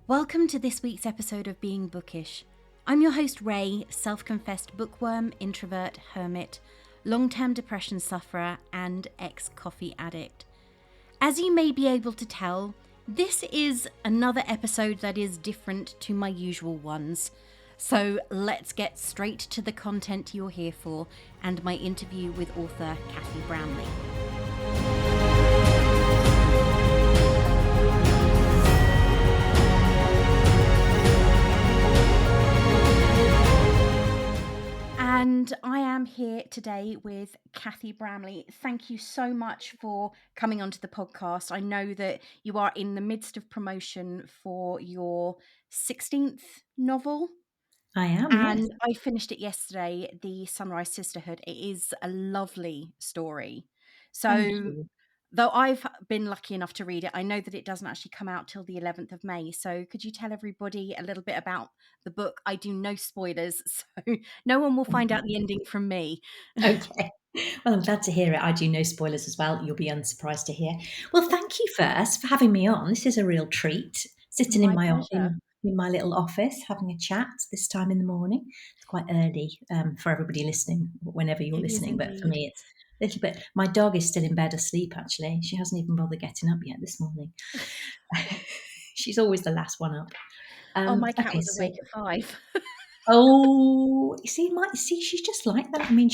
Welcome to this week's episode of Being Bookish. I'm your host Ray, self-confessed bookworm, introvert, hermit, long-term depression sufferer and ex-coffee addict. As you may be able to tell, this is another episode that is different to my usual ones. So let's get straight to the content you're here for and my interview with author Cathy Bramley. And I am here today with Cathy Bramley. Thank you so much for coming onto the podcast. I know that you are in the midst of promotion for your 16th novel. I am, And yes. I finished it yesterday, the Sunrise Sisterhood. It is a lovely story. Thank So you. though I've been lucky enough to read it, I know that it doesn't actually come out till the 11th of May. So could you tell everybody a little bit about the book? I do no spoilers, so no one will find out the ending from me. Okay. Well, I'm glad to hear it. I do no spoilers as well. You'll be unsurprised to hear. Well, thank you first for having me on. This is a real treat. Sitting in My my pleasure. in my little office, having a chat this time in the morning. It's quite early for everybody listening, whenever you're It is listening. But for indeed. me, it's a little bit. My dog is still in bed asleep. Actually, she hasn't even bothered getting up yet this morning. She's always the last one up. Oh, my cat Okay, was so awake at 5. oh, she's just like that. I mean,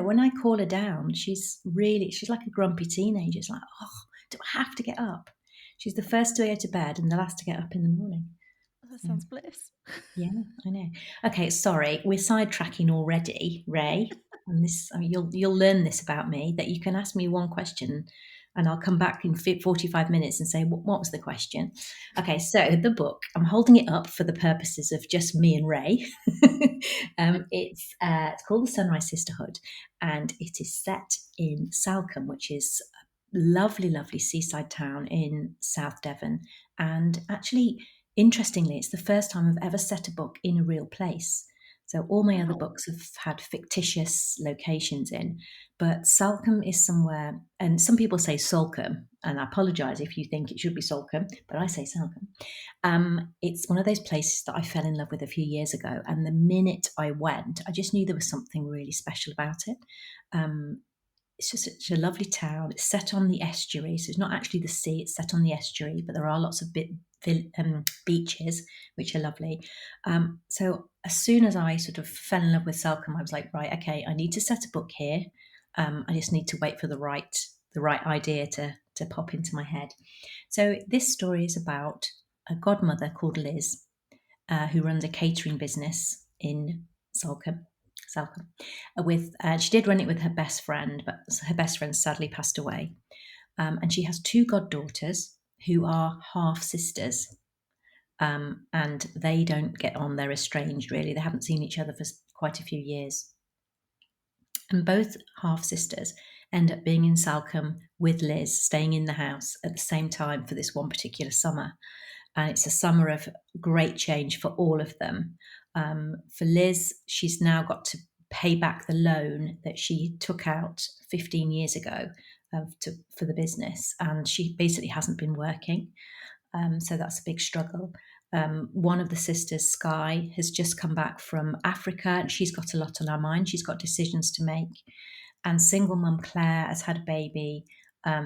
when I call her down, she's like a grumpy teenager. It's like, oh, do I have to get up? She's the first to go to bed and the last to get up in the morning. That So, sounds bliss. yeah, I know. Okay, sorry, we're sidetracking already, Ray. And you'll learn this about me, that you can ask me one question and I'll come back in 45 minutes and say, what was the question? Okay, so the book, I'm holding it up for the purposes of just me and Ray. It's called The Sunrise Sisterhood, and it is set in Salcombe, which is a lovely, lovely seaside town in South Devon. And actually, interestingly, it's the first time I've ever set a book in a real place. So all my other Wow. books have had fictitious locations in, but Salcombe is somewhere, and some people say Salcombe, and I apologise if you think it should be Salcombe, but I say Salcombe. It's one of those places that I fell in love with a few years ago, and the minute I went, I just knew there was something really special about it. It's just such a lovely town. It's set on the estuary, so it's not actually the sea, it's set on the estuary, but there are lots of beaches, which are lovely. So as soon as I sort of fell in love with Salcombe, I was like, right, okay, I need to set a book here. I just need to wait for the right idea to pop into my head. So this story is about a godmother called Liz, who runs a catering business in Salcombe. She did run it with her best friend, but her best friend sadly passed away. And she has two goddaughters who are half sisters, and they don't get on. They're estranged, really. They haven't seen each other for quite a few years. And both half sisters end up being in Salcombe with Liz, staying in the house at the same time for this one particular summer. And it's a summer of great change for all of them. For Liz, she's now got to pay back the loan that she took out 15 years ago for the business, and she basically hasn't been working. So that's a big struggle. One of the sisters, Skye, has just come back from Africa, and she's got a lot on her mind. She's got decisions to make. And single mum Clare has had a baby,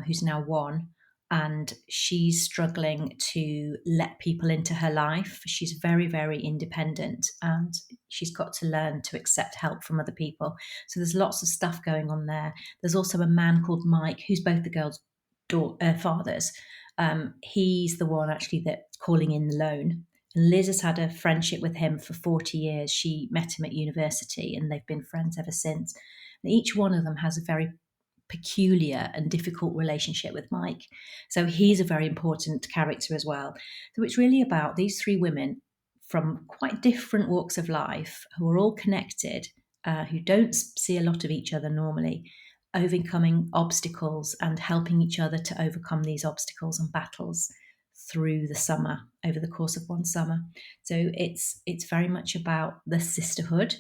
who's now 1, and she's struggling to let people into her life. She's very, very independent, and she's got to learn to accept help from other people. So there's lots of stuff going on there. There's also a man called Mike, who's both the girls' fathers. He's the one actually that's calling in the loan. And Liz has had a friendship with him for 40 years. She met him at university and they've been friends ever since. And each one of them has a very peculiar and difficult relationship with Mike. So he's a very important character as well. So it's really about these 3 women from quite different walks of life who are all connected, who don't see a lot of each other normally, overcoming obstacles and helping each other to overcome these obstacles and battles through the summer, over the course of one summer. So it's very much about the sisterhood.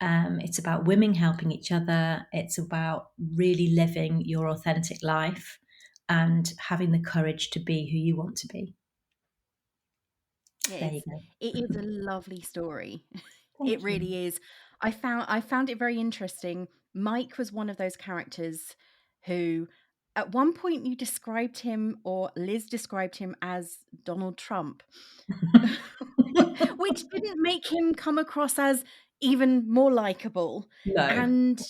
It's about women helping each other. It's about really living your authentic life and having the courage to be who you want to be. There you It's go. it is a lovely story. It Thank you. really is. I found it very interesting. Mike was one of those characters who at one point you described him, or Liz described him, as Donald Trump, which didn't make him come across as even more likable. No. And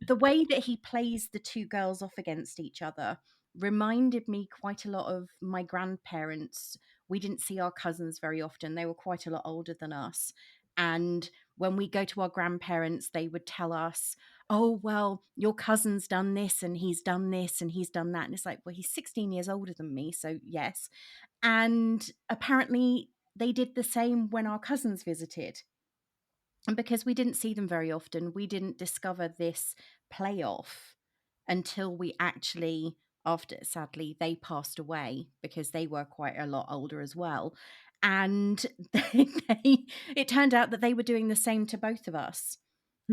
the way that he plays the two girls off against each other reminded me quite a lot of my grandparents. We didn't see our cousins very often. They were quite a lot older than us. And when we go to our grandparents, they would tell us, oh, well, your cousin's done this and he's done this and he's done that. And it's like, well, he's 16 years older than me. So, yes. And apparently, they did the same when our cousins visited. And because we didn't see them very often, we didn't discover this playoff until we actually, after sadly, they passed away because they were quite a lot older as well. And it turned out that they were doing the same to both of us.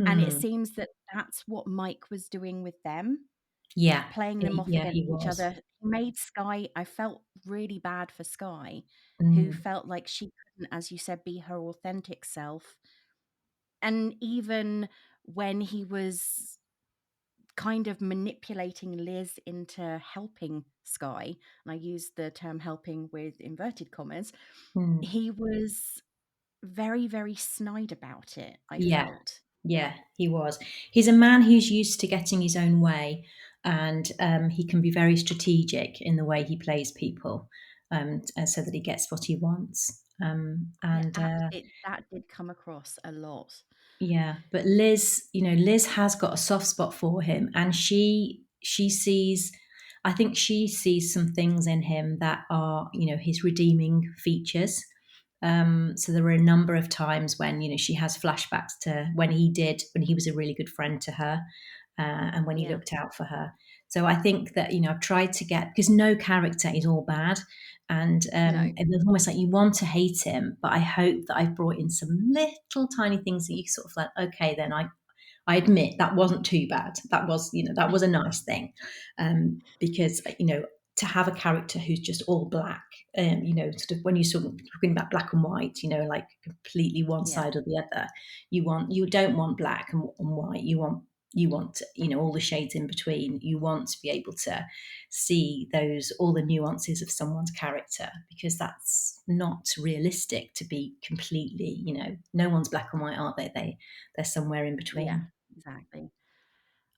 And it Hmm. seems that that's what Mike was doing with them, Yeah. playing them off Yeah, against he each was. other. He made Skye, I felt really bad for Skye, who Mm. felt like she couldn't, as you said, be her authentic self. And even when he was kind of manipulating Liz into helping Skye, and I use the term helping with inverted commas, Mm. he was very, very snide about it, I Yeah. felt. Yeah, he was. He's a man who's used to getting his own way, and he can be very strategic in the way he plays people, so that he gets what he wants. Yeah, And that did come across a lot. Yeah, but Liz, Liz has got a soft spot for him, and she sees, I think she sees some things in him that are, his redeeming features. So there were a number of times when, she has flashbacks to when he was a really good friend to her, and when he Yeah, looked out for her. So I think that, I've tried to get, because no character is all bad. no, And it's almost like you want to hate him, but I hope that I've brought in some little tiny things that you sort of like, okay, then I admit that wasn't too bad. That was, that was a nice thing. Because, to have a character who's just all black, sort of when you're talking about black and white, like completely one yeah, side or the other, you don't want black and white. You want, all the shades in between. You want to be able to see all the nuances of someone's character, because that's not realistic to be completely, no one's black and white, aren't they? They're somewhere in yeah, between. exactly.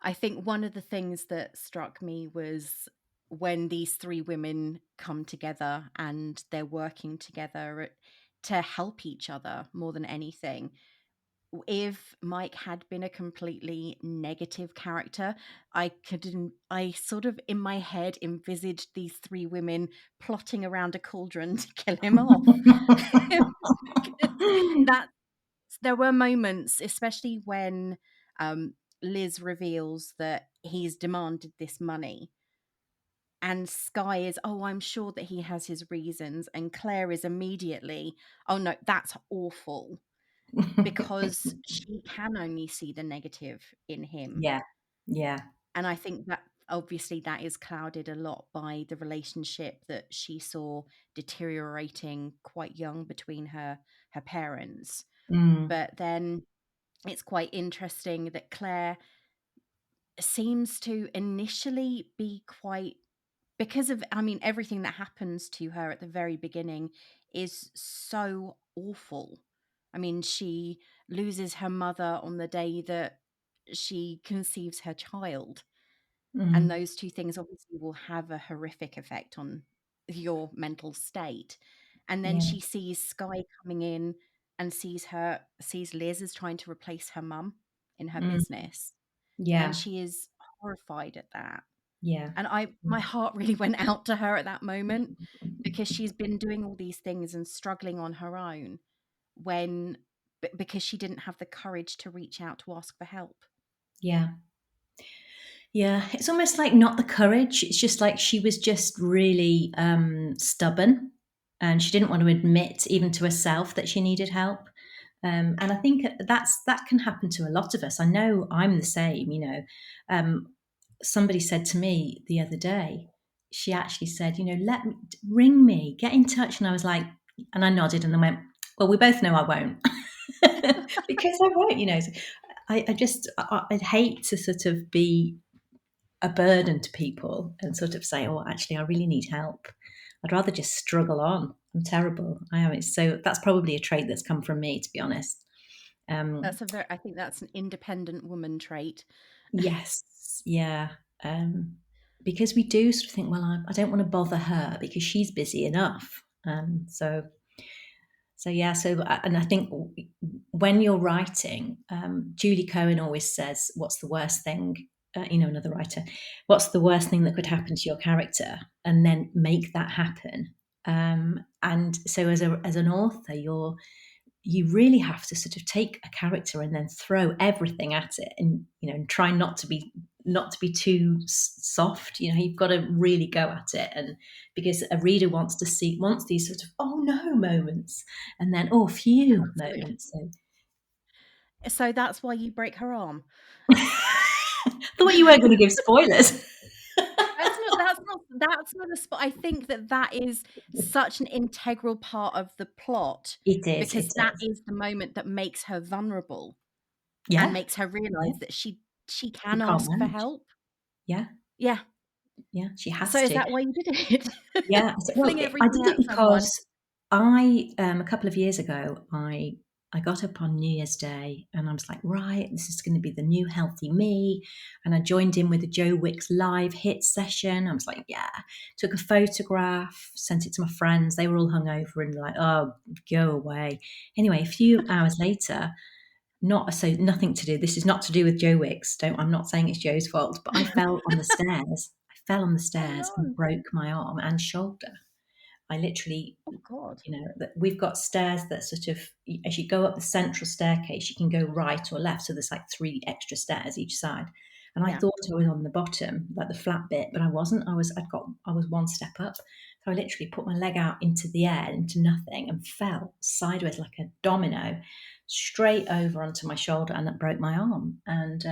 I think one of the things that struck me was when these three women come together and they're working together to help each other more than anything. If Mike had been a completely negative character, I sort of in my head envisaged these three women plotting around a cauldron to kill him off. Because that there were moments, especially when um, Liz reveals that he's demanded this money. And Skye is, oh, I'm sure that he has his reasons. And Claire is immediately, oh, no, that's awful, because she can only see the negative in him. Yeah, yeah. And I think that obviously that is clouded a lot by the relationship that she saw deteriorating quite young between her parents. Mm, But then it's quite interesting that Claire seems to initially be quite, because of, I mean, everything that happens to her at the very beginning is so awful. I mean, she loses her mother on the day that she conceives her child. And mm, those two things obviously will have a horrific effect on your mental state. And then yeah, she sees Skye coming in and sees Liz as trying to replace her mum in her mm, business. And yeah, she is horrified at that. yeah. And my heart really went out to her at that moment, because she's been doing all these things and struggling on her own when because she didn't have the courage to reach out to ask for help. Yeah. Yeah, it's almost like not the courage. It's just like she was just really stubborn, and she didn't want to admit even to herself that she needed help. And I think that can happen to a lot of us. I know I'm the same. Somebody said to me the other day, she actually said, let me ring me, get in touch, and I was like, And I nodded and then went, well, we both know I won't. Because I won't, you know. I'd hate to sort of be a burden to people and sort of say, oh, actually, I really need help. I'd rather just struggle on. I'm terrible. I am. So that's probably a trait that's come from me, to be honest. I think that's an independent woman trait. Yes, yeah. Because we do sort of think, well, I don't want to bother her because she's busy enough. So yeah, and I think when you're writing, Julie Cohen always says, "What's the worst thing?" Another writer, "What's the worst thing that could happen to your character?" And then make that happen. And so, as an author, you really have to sort of take a character and then throw everything at it, and and try not to be too soft. You've got to really go at it, and because a reader wants these sort of oh no moments, and then oh phew Absolutely. moments. So that's why you break her arm. Thought you weren't going to give spoilers. That's not a spot. I think that is such an integral part of the plot, It is. because It that is. is the moment that makes her vulnerable and Yeah. makes her Yeah. realise that she She can can't ask for manage. help. Yeah. Yeah. Yeah. She So has is to. that why you did it? Yeah. Well, Fling I everything did it at someone. because a couple of years ago, I got up on New Year's Day and I was like, right, this is going to be the new healthy me. And I joined in with the Joe Wicks live hit session. I was like, yeah, took a photograph, sent it to my friends. They were all hungover and like, oh, go away. Anyway, a few hours later, nothing to do. This is not to do with Joe Wicks. I'm not saying it's Joe's fault, but I fell on the stairs. I fell on the Oh, stairs and no. broke my arm and shoulder. I literally, Oh, God. that we've got stairs that sort of, as you go up the central staircase, you can go right or left. So there's like 3 extra stairs each side. And I Yeah. thought I was on the bottom, like the flat bit, but I wasn't. I was one step up. So I literally put my leg out into the air, into nothing, and fell sideways like a domino, straight over onto my shoulder, and that broke my arm. And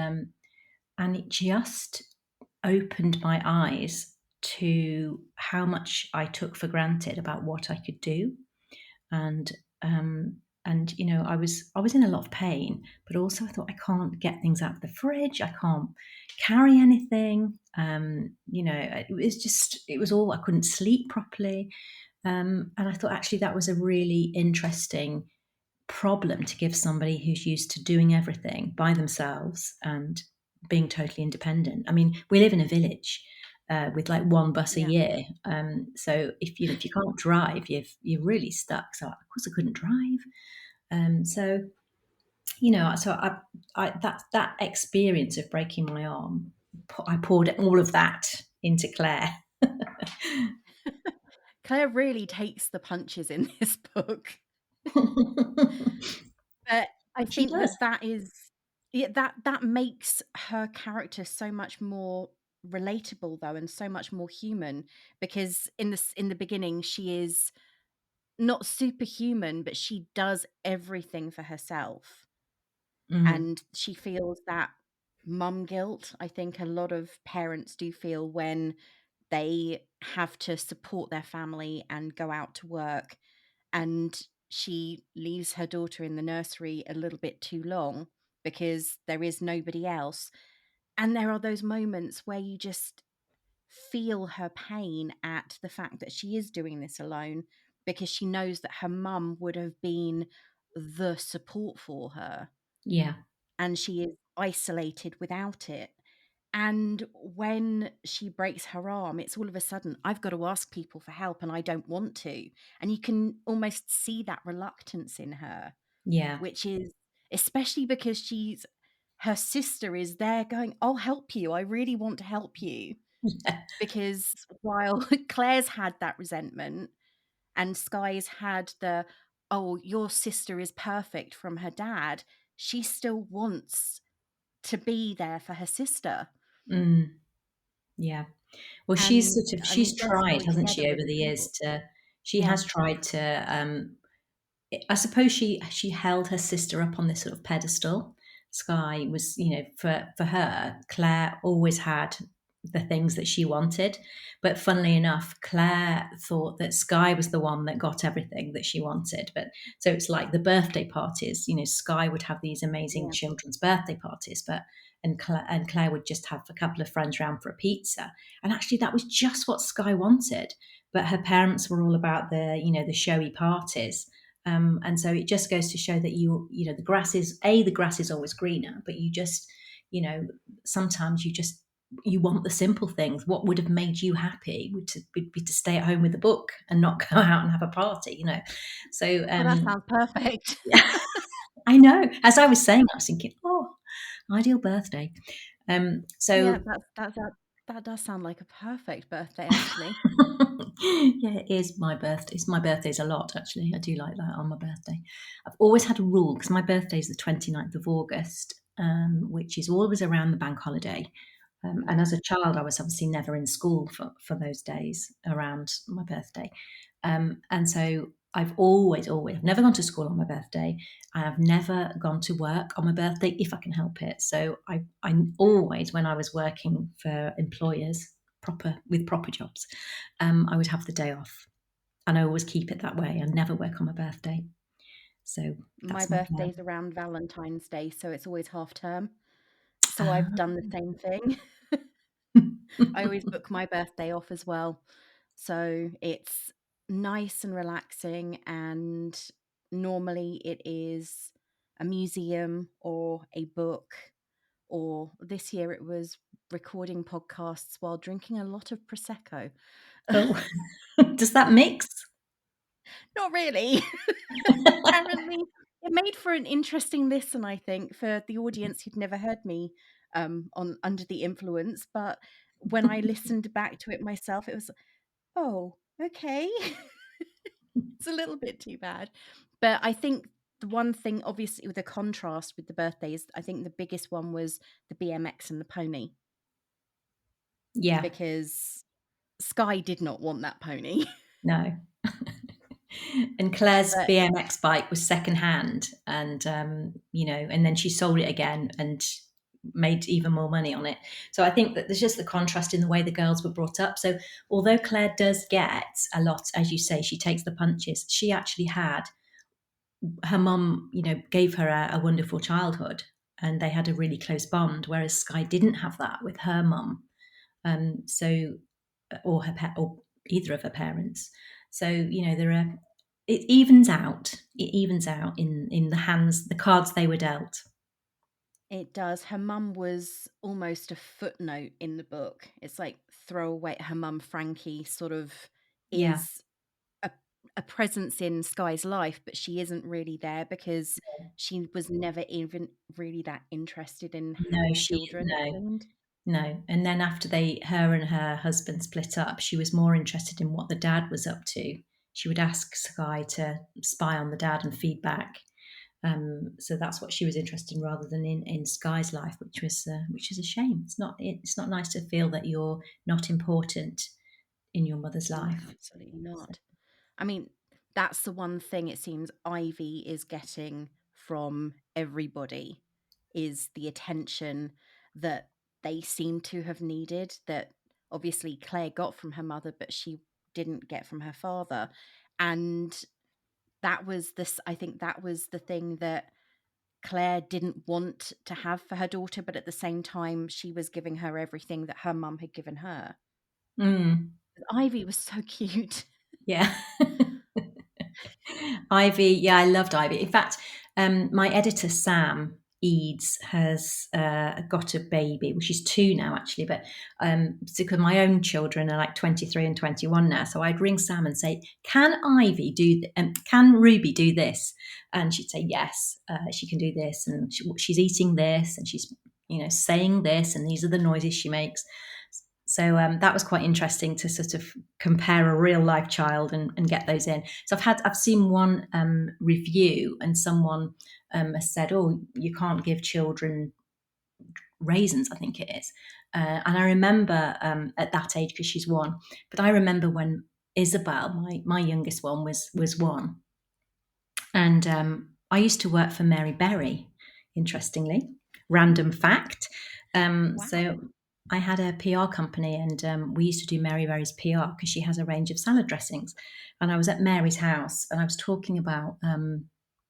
it just opened my eyes to how much I took for granted about what I could do. And I was in a lot of pain, but also I thought I can't get things out of the fridge, I can't carry anything. It was all, I couldn't sleep properly. And I thought actually that was a really interesting problem to give somebody who's used to doing everything by themselves and being totally independent. I mean, we live in a village with like one bus a Yeah. year, so if you can't drive, you're really stuck. So of course I couldn't drive. That experience of breaking my arm, I poured all of that into Claire. Claire really takes the punches in this book. But I She think does. that is, yeah, that makes her character so much more relatable though, and so much more human, because in the beginning she is not superhuman, but she does everything for herself, Mm, and she feels that mum guilt. I think a lot of parents do feel when they have to support their family and go out to work, and she leaves her daughter in the nursery a little bit too long because there is nobody else. And there are those moments where you just feel her pain at the fact that she is doing this alone, because she knows that her mum would have been the support for her, yeah, and she is isolated without it. And when she breaks her arm, it's all of a sudden, I've got to ask people for help and I don't want to. And you can almost see that reluctance in her, yeah. which is, especially because her sister is there going, I'll help you. I really want to help you. Because while Claire's had that resentment and Skye's had oh, your sister is perfect from her dad, she still wants to be there for her sister. Mm, yeah. Well, And I she's mean, their tried, story hasn't she, together over is the years incredible. she Yeah. has tried to, I suppose she held her sister up on this sort of pedestal. Skye was, for her, Claire always had the things that she wanted. But funnily enough, Claire thought that Skye was the one that got everything that she wanted. But so it's like the birthday parties, Skye would have these amazing Yeah. children's birthday parties, and Claire would just have a couple of friends round for a pizza. And actually that was just what Skye wanted. But her parents were all about the showy parties. And so it just goes to show that the grass is always greener, but sometimes you want the simple things. What would have made you happy would be to stay at home with a book and not go out and have a party. So Well, that sounds perfect. yeah, I know. As I was saying, I was thinking, oh, ideal birthday. Yeah, So that does sound like a perfect birthday, actually. yeah, it is my birthday. My birthday's a lot, actually. I do like that on my birthday. I've always had a rule because my birthday is the 29th of August, which is always around the bank holiday. And as a child, I was obviously never in school for those days around my birthday. And so I've I've never gone to school on my birthday. I've never gone to work on my birthday if I can help it. So I always, when I was working for employers with proper jobs, I would have the day off. And I always keep it that way. I never work on my birthday. So My that's my birthday's around Valentine's Day, so it's always half term. So I've plan. done the same thing. I always book my birthday off as well. So it's nice and relaxing, and normally it is a museum or a book, or this year it was recording podcasts while drinking a lot of prosecco. Oh, does that mix? Not really. Apparently, it made for an interesting listen, I think, for the audience who'd never heard me on Under the Influence. But when I listened back to it myself, it was, oh, okay. It's a little bit too bad. But I think the one thing, obviously, with the contrast with the birthdays, I think the biggest one was the BMX and the pony, Yeah, because Skye did not want that pony. no. And Claire's But BMX bike was secondhand, and then she sold it again and made even more money on it. So I think that there's just the contrast in the way the girls were brought up. So although Claire does get a lot, as you say, she takes the punches. She actually had her mum, gave her a wonderful childhood, and they had a really close bond. Whereas Skye didn't have that with her mum. So or or either of her parents. So it evens out. It evens out in the cards they were dealt. it does. Her mum was almost a footnote in the book. It's like throwaway. Her mum, Frankie, sort of Yeah, is a, a presence in Skye's life, but she isn't really there because she was never even really that interested in no, having children, it seemed. no. And then after her and her husband split up, she was more interested in what the dad was up to. She would ask Skye to spy on the dad and feedback. So that's what she was interested in, rather than in Skye's life, which is a shame. It's not nice to feel that you're not important in your mother's No, life. absolutely not. I mean, that's the one thing it seems Ivy is getting from everybody, is the attention that they seem to have needed, that obviously Claire got from her mother, but she didn't get from her father. And I think that was the thing that Claire didn't want to have for her daughter, but at the same time, she was giving her everything that her mum had given her. Mm, Ivy was so cute. yeah. Ivy, yeah, I loved Ivy. In fact, my editor Sam Eads has got a baby. Well, she's 2 now actually, but because my own children are like 23 and 21 now, so I'd ring Sam and say, "Can Ivy can Ruby do this?" And she'd say, "Yes, she can do this, and she's eating this, and she's saying this, and these are the noises she makes." So that was quite interesting to sort of compare a real life child and get those in. So I've seen one review, and someone has said, "Oh, you can't give children raisins," I think it is. And I remember at that age, because she's 1, but I remember when Isabel, my youngest one, was 1, and I used to work for Mary Berry. Interestingly, random fact. So Wow. I had a PR company, and we used to do Mary Mary's PR because she has a range of salad dressings. And I was at Mary's house, and I was talking about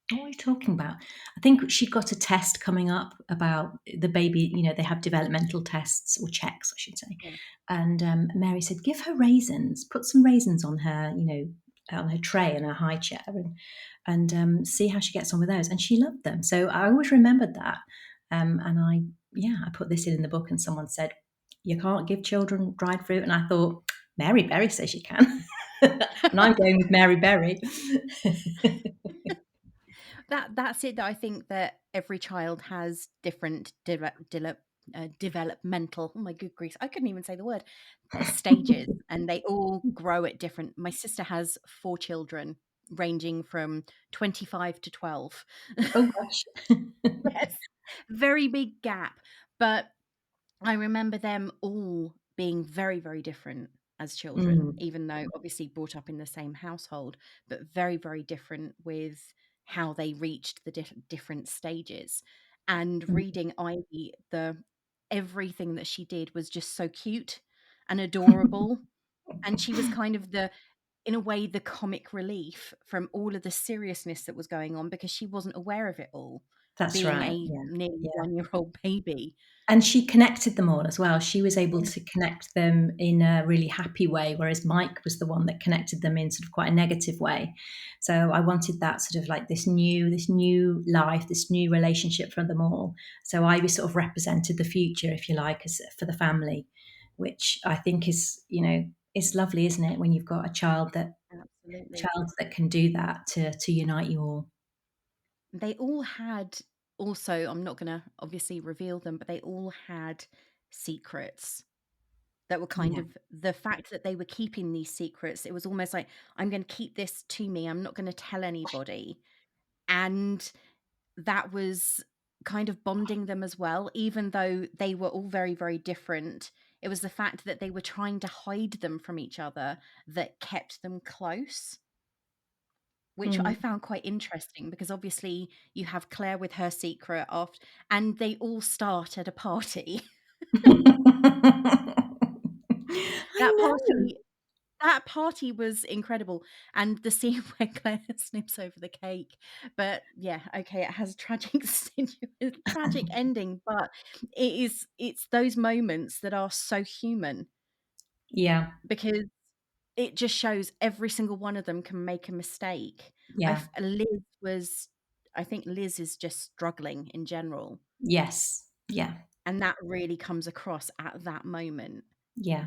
what were we talking about? I think she'd got a test coming up about the baby. You know, they have developmental tests or checks, I should say. Yeah. And Mary said, "Give her raisins. Put some raisins on her, you know, on her tray in her high chair, and see how she gets on with those." And she loved them. So I always remembered that. And I put this in the book, and someone said, "You can't give children dried fruit," and I thought, Mary Berry says you can. And I'm going with Mary Berry. That's it. That I think that every child has different developmental. Oh my good grief! I couldn't even say the word. Stages, and they all grow at different. My sister has 4 children, ranging from 25 to 12. Oh gosh. Yes, very big gap. But I remember them all being very, very different as children, Mm, even though obviously brought up in the same household, but very, very different with how they reached the different stages. And mm. reading Ivy, the everything that she did was just so cute and adorable. And she was kind of in a way, the comic relief from all of the seriousness that was going on because she wasn't aware of it all, That's being right. a Yeah. nearly Yeah. 1-year-old baby. And she connected them all as well. She was able to connect them in a really happy way, whereas Mike was the one that connected them in sort of quite a negative way. So I wanted that sort of like this new life, this new relationship for them all. So Ivy sort of represented the future, if you like, as for the family, which I think is, you know, is lovely, isn't it? When you've got a Absolutely. child that can do that to unite you all. They all had also, I'm not gonna obviously reveal them, but they all had secrets that were kind Yeah. of the fact that they were keeping these secrets, it was almost like, "I'm gonna keep this to me, I'm not gonna tell anybody." And that was kind of bonding them as well, even though they were all very, very different. It was the fact that they were trying to hide them from each other that kept them close. Which I Mm. found quite interesting because obviously you have Claire with her secret after, and they all start at a party. I That know. party that party was incredible, and the scene where Claire snips over the cake. But yeah, okay, it has a tragic tragic ending, but it's those moments that are so human Yeah, because it just shows every single one of them can make a mistake. yeah, I think Liz is just struggling in general, yes, yeah, and that really comes across at that moment. yeah,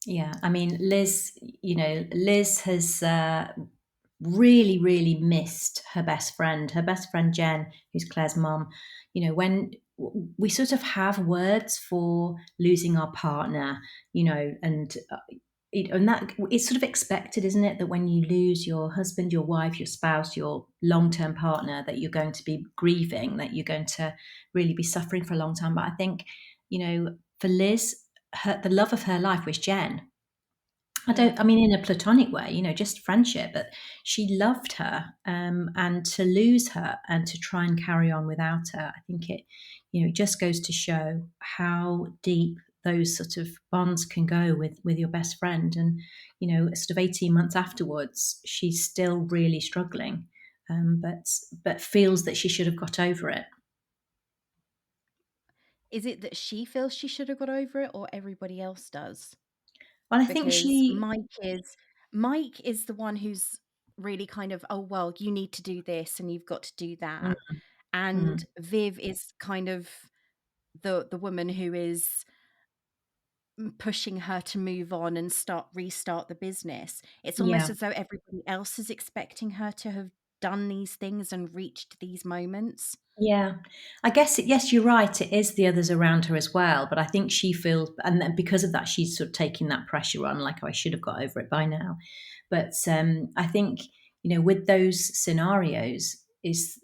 yeah. I mean, Liz, you know, Liz has really, really missed her best friend Jen, who's Claire's mum. You know, when we sort of have words for losing our partner, you know, and that it's sort of expected, isn't it, that when you lose your husband, your wife, your spouse, your long-term partner, that you're going to be grieving, that you're going to really be suffering for a long time. But I think, you know, for Liz, the love of her life was Jen. Yeah. I mean, in a platonic way, you know, just friendship, but she loved her. And to lose her and to try and carry on without her, I think it just goes to show how deep those sort of bonds can go with your best friend. And, you know, sort of 18 months afterwards, she's still really struggling, but feels that she should have got over it. Is it that she feels she should have got over it or everybody else does? Well, I think Because she, Mike is the one who's really kind of, "Oh, well, you need to do this and you've got to do mm, that." And mm, Viv is kind of the woman who is pushing her to move on and restart the business. It's almost yeah. as though everybody else is expecting her to have done these things and reached these moments. Yeah, I guess yes, you're right. It is the others around her as well, but I think she feels, and then because of that, she's sort of taking that pressure on. Like, "Oh, I should have got over it by now." But I think, you know, with those scenarios, is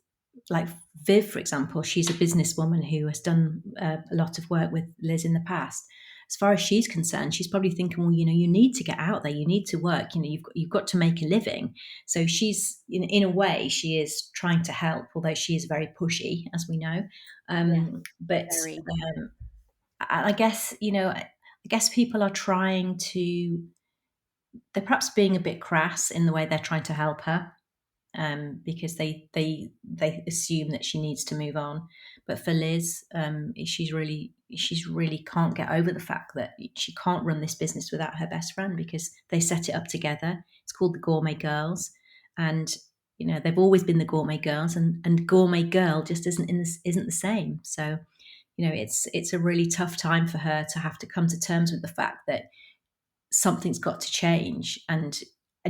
like Viv, for example. She's a businesswoman who has done a lot of work with Liz in the past. As far as she's concerned, she's probably thinking, well, you know, you need to get out there, you need to work, you know, you've got to make a living. So she's in a way she is trying to help, although she is very pushy, as we know. Yeah, But very. I guess, I guess people are trying to, they're perhaps being a bit crass in the way they're trying to help her, because they assume that she needs to move on. But for Liz, she's really can't get over the fact that she can't run this business without her best friend, because they set it up together. It's called the Gourmet Girls, and they've always been the Gourmet Girls, and Gourmet Girl just isn't the same. So it's a really tough time for her to have to come to terms with the fact that something's got to change, and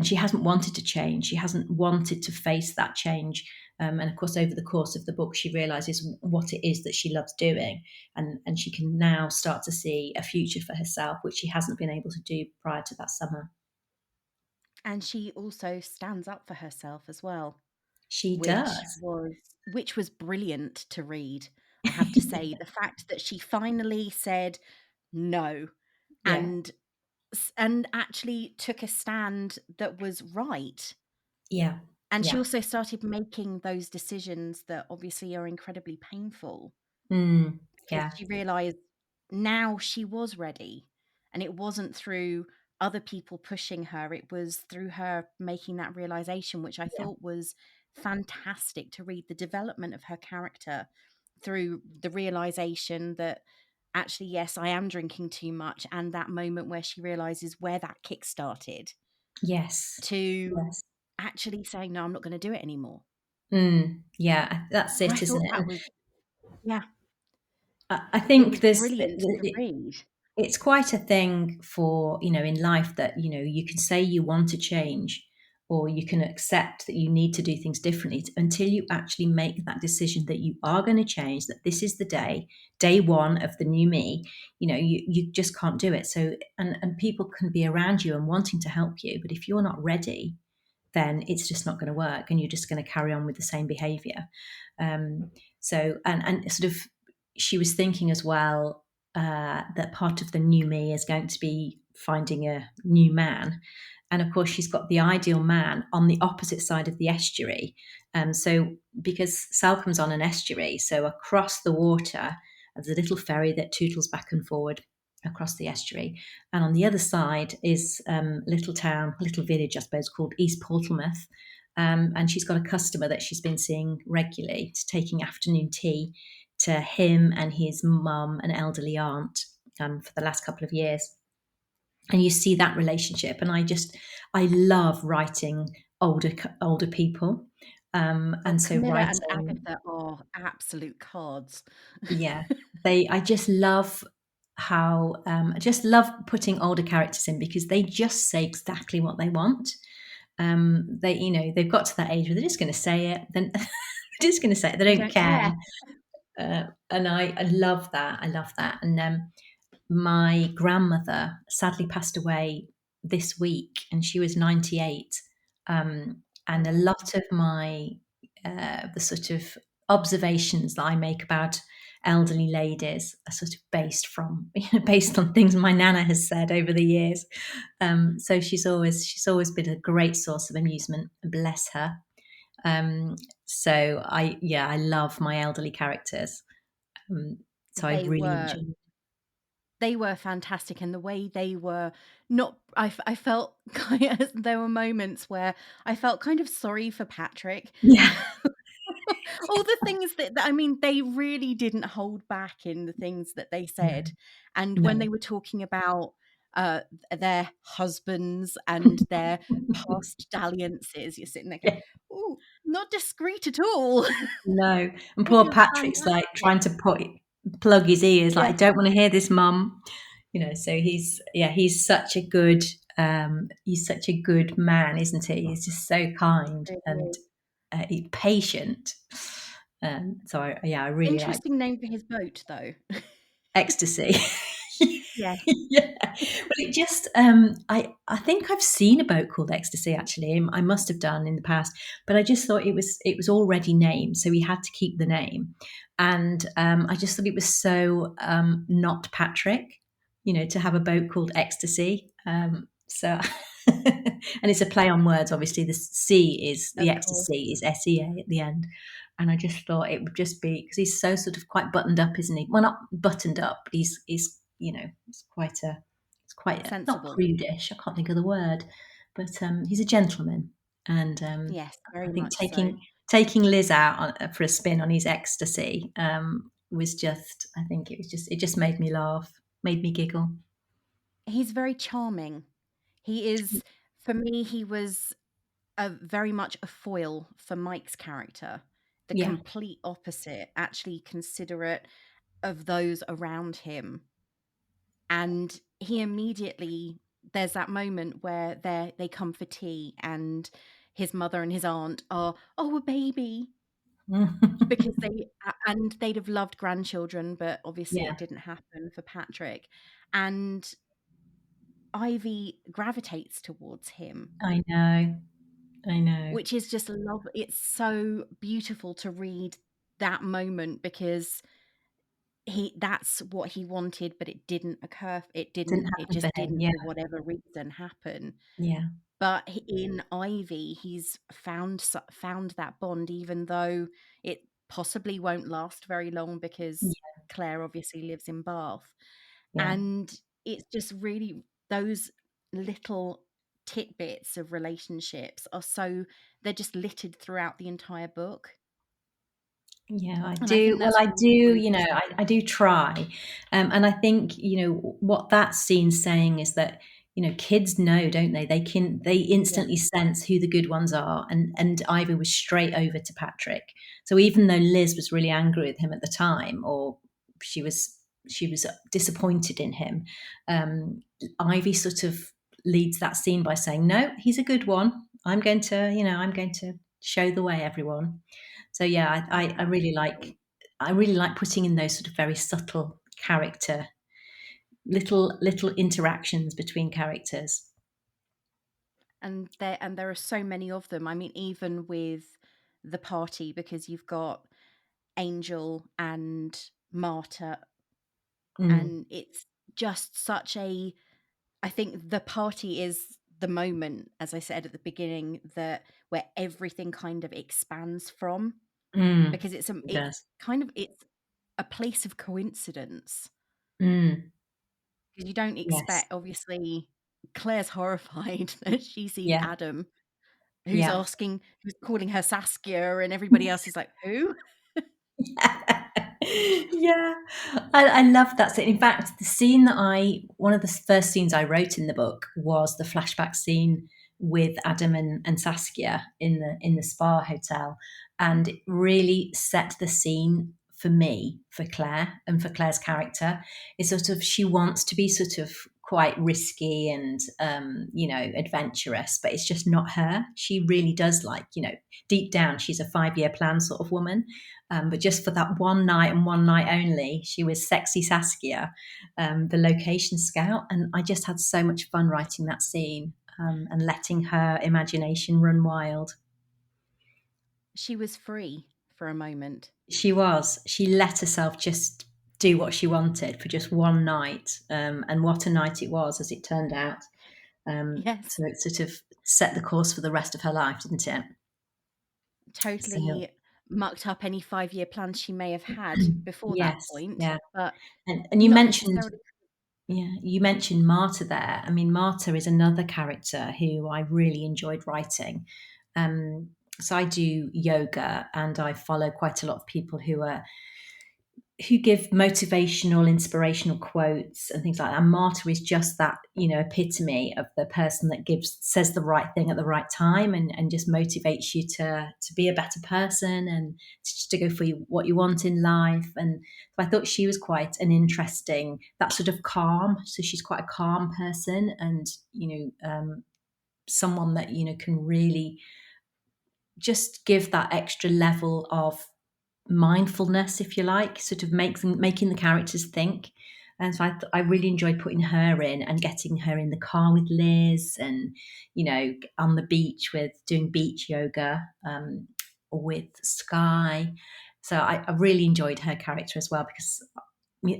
she hasn't wanted to change. She hasn't wanted to face that change. And of course, over the course of the book, she realizes what it is that she loves doing, and she can now start to see a future for herself, which she hasn't been able to do prior to that summer. And she also stands up for herself as well, She which does. was which was brilliant to read. I have to say, the fact that she finally said no, Yeah, and and actually took a stand that was right. yeah, And she yeah. also started making those decisions that obviously are incredibly painful, because Yeah, she realized now she was ready, and it wasn't through other people pushing her, it was through her making that realization, which I yeah, thought was fantastic to read the development of her character through the realization that actually, yes, I am drinking too much, and that moment where she realizes where that kick started yes, to yes. actually saying, no, I'm not going to do it anymore. Yeah, that's I it, isn't thought it? that And was, yeah, I it think was there's brilliant to read. it's quite a thing for, in life, that, you can say you want to change, or you can accept that you need to do things differently, until you actually make that decision that you are going to change, that this is the day one of the new me. You just can't do it. So, and people can be around you and wanting to help you, but if you're not ready, then it's just not going to work, and you're just going to carry on with the same behavior. So, and sort of, she was thinking as well, that part of the new me is going to be finding a new man. And of course, she's got the ideal man on the opposite side of the estuary. So, because Salcomb's on an estuary, so across the water, there's a little ferry that tootles back and forward across the estuary. And on the other side is little village, I suppose, called East Portsmouth. And she's got a customer that she's been seeing regularly, taking afternoon tea to him and his mum, an elderly aunt, for the last couple of years. And you see that relationship. And I love writing older people. Oh, And so Camilla and writing, Agatha are absolute cards. yeah, I just love how, I just love putting older characters in, because they just say exactly what they want. They've got to that age where they're just going to say it. Then they're just going to say it. They They don't don't care. care. And I love that. I love that. And my grandmother sadly passed away this week, and she was 98. And a Oh, lot of my the sort of observations that I make about elderly ladies are sort of based on things my nana has said over the years. So she's always been a great source of amusement. Bless her. So I love my elderly characters. So I they really were enjoy. they were fantastic, and the way they were not, I felt kind of, there were moments where I felt kind of sorry for Patrick. Yeah, All the things that I mean, they really didn't hold back in the things that they no, said. And when no. they were talking about their husbands and their past dalliances, you're sitting there going, Yeah, oh, not discreet at all. no. And It poor was Patrick's like trying fantastic. to plug his ears, like, I Yeah, don't want to hear this, mum. So he's such a good man, isn't he? He's just so kind and really is. patient. So I really like Interesting name for his boat, though. Ecstasy. Yeah. Yeah. Well, it just I think I've seen a boat called Ecstasy, actually. I must have done in the past, but I just thought it was already named, so we had to keep the name. And I just thought it was so not Patrick, to have a boat called Ecstasy. So And it's a play on words, obviously. The C is the Of course. ecstasy is SEA at the end. And I just thought it would just be because he's so sort of quite buttoned up, isn't he? Well, not buttoned up, but he's he's quite a, not Sensible. prudish. I can't think of the word, but he's a gentleman. And Yes, I very think much so. taking Liz out for a spin on his ecstasy was just, I think it just made me laugh, made me giggle. He's very charming. He is, for me, he was a very much a foil for Mike's character, the Yeah. complete opposite, actually considerate of those around him. And he immediately, there's that moment where they come for tea and his mother and his aunt are, oh, a baby, because and they'd have loved grandchildren, but obviously Yeah, it didn't happen for Patrick. And Ivy gravitates towards him, I know. I know. which is just love. It's so beautiful to read that moment because that's what he wanted, but it didn't occur. Didn't It happen for just him. didn't, Yeah, for whatever reason, happen. yeah, But in Ivy, he's found that bond, even though it possibly won't last very long because yeah, Claire obviously lives in Bath. yeah. And it's just really those little tidbits of relationships are so they're just littered throughout the entire book. Yeah, I And I do. think Well, that's I do, really, really I do try. And I think, what that scene's saying is that, kids know, don't they? They yeah. instantly sense who the good ones are. And Ivy was straight over to Patrick. So even though Liz was really angry with him at the time, or she was disappointed in him, Ivy sort of leads that scene by saying, no, he's a good one. I'm going to show the way, everyone. So yeah, I really like putting in those sort of very subtle character little interactions between characters. And there are so many of them. I mean, even with the party, because you've got Angel and Marta, Mm, and it's just such a I think the party is the moment, as I said at the beginning, that where everything kind of expands from, mm, because it it's does. it's a place of coincidence, Mm, because you don't yes. expect, obviously, Claire's horrified that she sees Yeah. Adam, Yeah. who's calling her Saskia, and everybody else is like, who? Yeah, I love that scene. In fact, one of the first scenes I wrote in the book was the flashback scene with Adam and Saskia in the spa hotel, and it really set the scene for me, for Claire, and for Claire's character. It's sort of she wants to be sort of quite risky and adventurous, but it's just not her. She really does like deep down she's a 5-year plan sort of woman. But just for that one night and one night only, she was sexy Saskia, the location scout. And I just had so much fun writing that scene and letting her imagination run wild. She was free for a moment. She was. She let herself just do what she wanted for just one night. And what a night it was, as it turned out. Yes, So it sort of set the course for the rest of her life, didn't it? So, totally mucked up any 5-year plans she may have had before that yes, point, yeah. but And you not mentioned necessarily. Yeah, you mentioned Marta there. I mean, Marta is another character who I really enjoyed writing. Um, so I do yoga and I follow quite a lot of people who give motivational, inspirational quotes and things like that. And Marta is just that, epitome of the person that says the right thing at the right time and just motivates you to be a better person and just to go for what you want in life. And so I thought she was quite an interesting, that sort of calm. So she's quite a calm person and, someone that, can really just give that extra level of mindfulness, if you like, sort of making the characters think. And so I really enjoyed putting her in and getting her in the car with Liz and, on the beach with doing beach yoga with Skye. So I really enjoyed her character as well because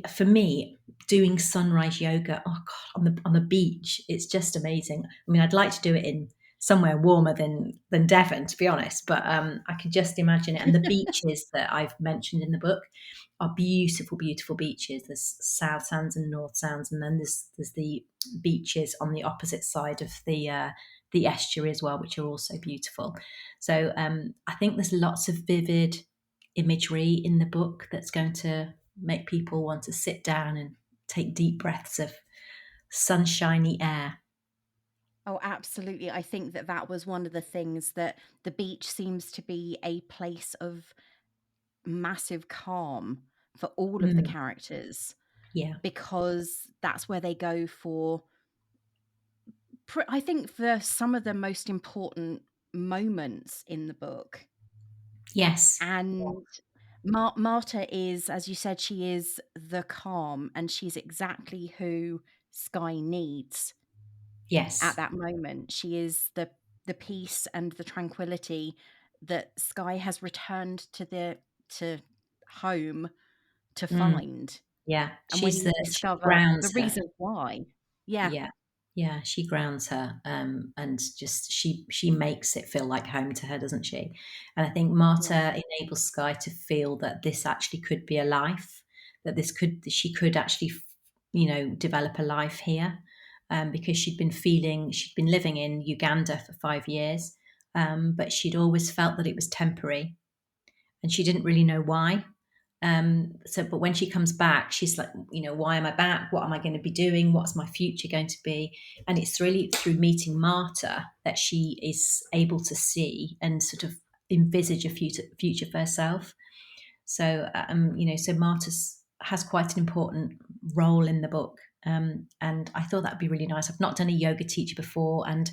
for me, doing sunrise yoga, oh God, on the beach, it's just amazing. I mean, I'd like to do it in somewhere warmer than Devon, to be honest, but I could just imagine it. And the beaches that I've mentioned in the book are beautiful, beautiful beaches. There's South Sands and North Sands, and then there's the beaches on the opposite side of the estuary as well, which are also beautiful. So I think there's lots of vivid imagery in the book that's going to make people want to sit down and take deep breaths of sunshiny air. Oh, absolutely. I think that that was one of the things, that the beach seems to be a place of massive calm for all of the Mm, characters, yeah. because that's where they go for, I think, for some of the most important moments in the book. Yes. And Marta is, as you said, she is the calm, and she's exactly who Skye needs at Yes. that moment. She is the peace and the tranquility that Skye has returned to home to Mm, find. yeah. And when you She discover the grounds her. reason why, yeah, Yeah. Yeah, she grounds her, and just she makes it feel like home to her, doesn't she? And I think yeah, Marta enables Skye to feel that this actually could be a life, that she could actually, develop a life here, because she'd been living in Uganda for 5 years, but she'd always felt that it was temporary, and she didn't really know why. But when she comes back, she's like, why am I back? What am I going to be doing? What's my future going to be? And it's really through meeting Marta that she is able to see and sort of envisage a future for herself. So, so Marta has quite an important role in the book. And I thought that'd be really nice. I've not done a yoga teacher before, and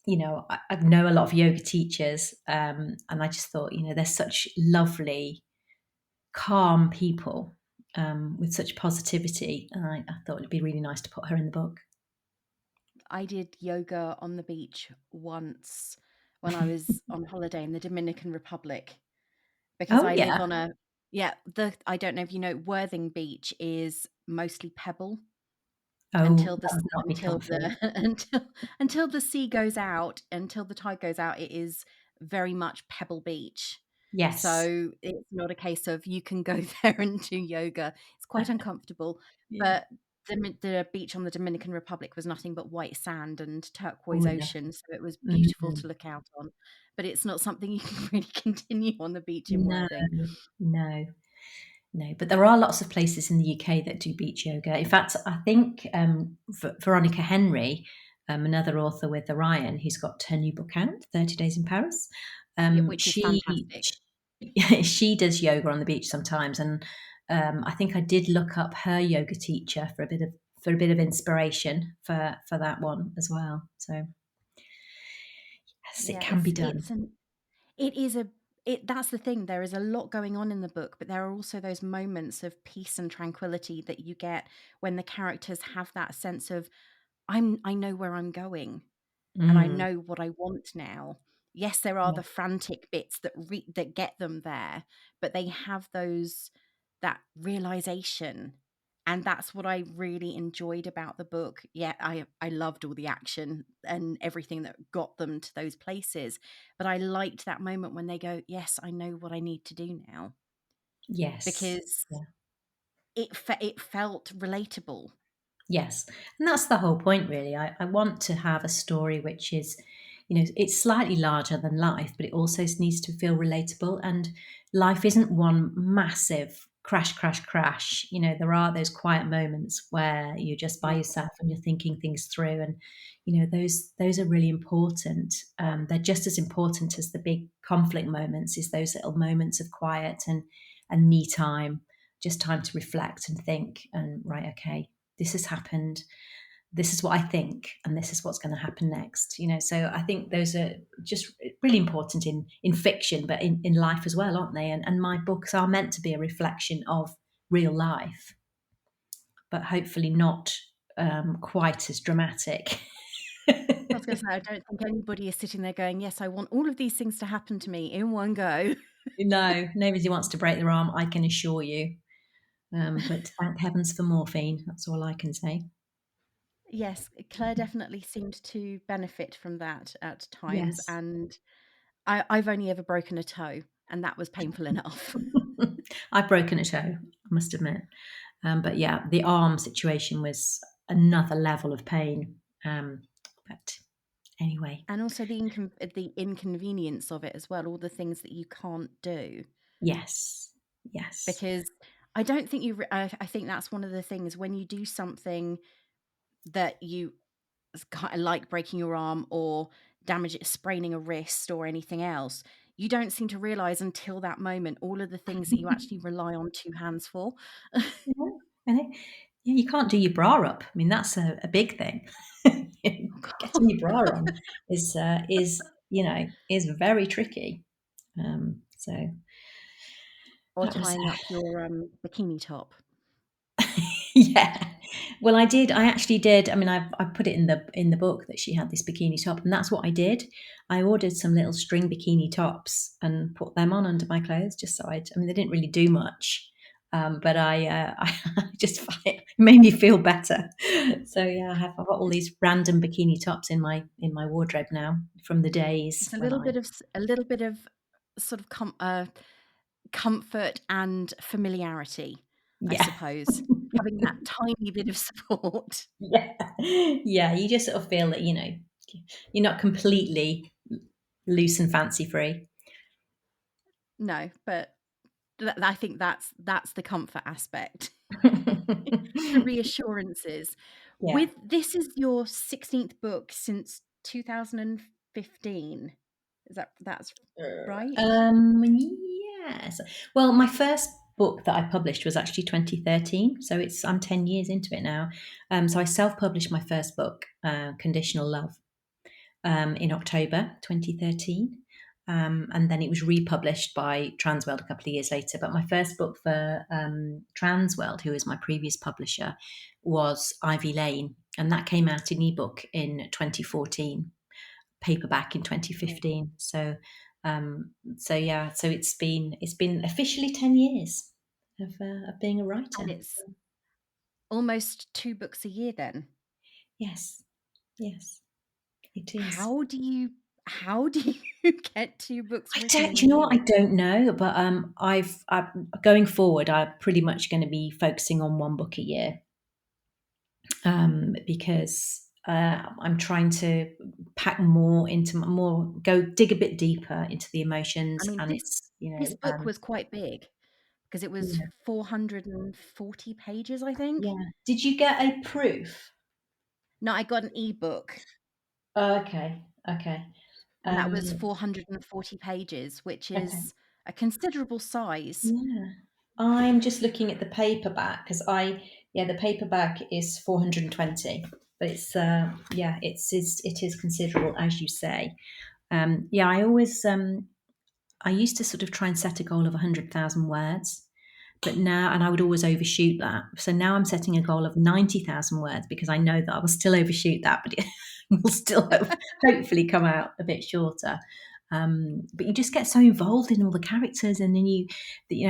I know a lot of yoga teachers, and I just thought, they're such lovely, calm people, with such positivity. And I thought it'd be really nice to put her in the book. I did yoga on the beach once when I was on holiday in the Dominican Republic, because Oh I live yeah. on a, yeah, the I don't know if you know, Worthing Beach is mostly pebble Oh, until that would not be comfy. until the sea goes out, until the tide goes out, it is very much pebble beach. Yes. So it's not a case of you can go there and do yoga. It's quite uncomfortable, Yeah. but the beach on the Dominican Republic was nothing but white sand and turquoise Oh, ocean, so it was beautiful mhm. to look out on. But it's not something you can really continue on the beach in No, Worthing. no, no. But there are lots of places in the UK that do beach yoga. In fact, I think Veronica Henry, another author with Orion, who's got her new book out, 30 Days in Paris. Yeah, Um, which is she fantastic. she does yoga on the beach sometimes, and I think I did look up her yoga teacher for a bit of inspiration for that one as well. So yes, it Yeah, can be done. it is a that's the thing. There is a lot going on in the book, but there are also those moments of peace and tranquility that you get when the characters have that sense of, I know where I'm going, and I Mm, know what I want now. Yes, there are yeah. the frantic bits that get them there, but they have that realization. And that's what I really enjoyed about the book. Yeah, I loved all the action and everything that got them to those places, but I liked that moment when they go, "Yes, I know what I need to do now," Yes. because Yeah. it felt relatable. Yes, and that's the whole point, really. I want to have a story which is, it's slightly larger than life, but it also needs to feel relatable. And life isn't one massive crash, crash, crash. There are those quiet moments where you're just by Yeah. yourself and you're thinking things through, and those are really important. They're just as important as the big conflict moments. Is those little moments of quiet and me time, just time to reflect and think. And right, okay, this has happened, this is what I think, and this is what's going to happen next. So I think those are just really important in fiction, but in life as well, aren't they? And my books are meant to be a reflection of real life, but hopefully not quite as dramatic. I was going to say, I don't think anybody is sitting there going, "Yes, I want all of these things to happen to me in one go." No, nobody wants to break their arm, I can assure you. But thank heavens for morphine. That's all I can say. Yes, Claire definitely seemed to benefit from that at times, Yes. and I've only ever broken a toe, and that was painful enough. I've broken a toe, I must admit. But yeah, the arm situation was another level of pain. But anyway, And also the inconvenience of it as well, all the things that you can't do. yes, yes. Because I don't think I think that's one of the things when you do something that you kind of like breaking your arm or spraining a wrist or anything else, you don't seem to realize until that moment all of the things that you actually rely on two hands for. Yeah, and yeah, you can't do your bra up. I mean, that's a big thing. Getting your bra on is is very tricky. So Or that was tying up your bikini top. yeah. Well, I did. I actually did. I mean, I put it in the book that she had this bikini top, and that's what I did. I ordered some little string bikini tops and put them on under my clothes, just so I mean, they didn't really do much, but I just it made me feel better. So yeah, I've got all these random bikini tops in my wardrobe now from the days It's a when little I bit of a little bit of sort of comfort and familiarity, I yeah. suppose. Having that tiny bit of support. Yeah. Yeah, you just sort of feel that, you're not completely loose and fancy free. No, but I think that's the comfort aspect. The reassurances. Yeah. With this is your 16th book since 2015. That's right? Yes. Well, my first book that I published was actually 2013, so I'm 10 years into it now. So I self-published my first book, Conditional Love, in October 2013. And then it was republished by Transworld a couple of years later. But my first book for Transworld, who was my previous publisher, was Ivy Lane, and that came out in ebook in 2014, paperback in Oh, 2015. So yeah, so it's been officially 10 years of being a and writer. it's almost 2 books a year then. Yes, yes, it is. How do you get 2 books I written don't. in Do a you know what? I year? don't know, but I'm going forward. I'm pretty much going to be focusing on one book a year, because I'm trying to pack more into more, go dig a bit deeper into the I emotions, mean, and it's this book was quite big because it was yeah, 440 pages, I think. yeah. Did you get a proof? No, I got an ebook, Oh, okay, okay, and that was um, 440 pages, which okay. is a considerable size. Yeah. I'm just looking at the paperback because yeah, the paperback is 420, but it is considerable, as you say. Yeah, I used to sort of try and set a goal of 100,000 words, but now, and I would always overshoot that. So now I'm setting a goal of 90,000 words because I know that I will still overshoot that, but it will still hopefully come out a bit shorter. But you just get so involved in all the characters, and then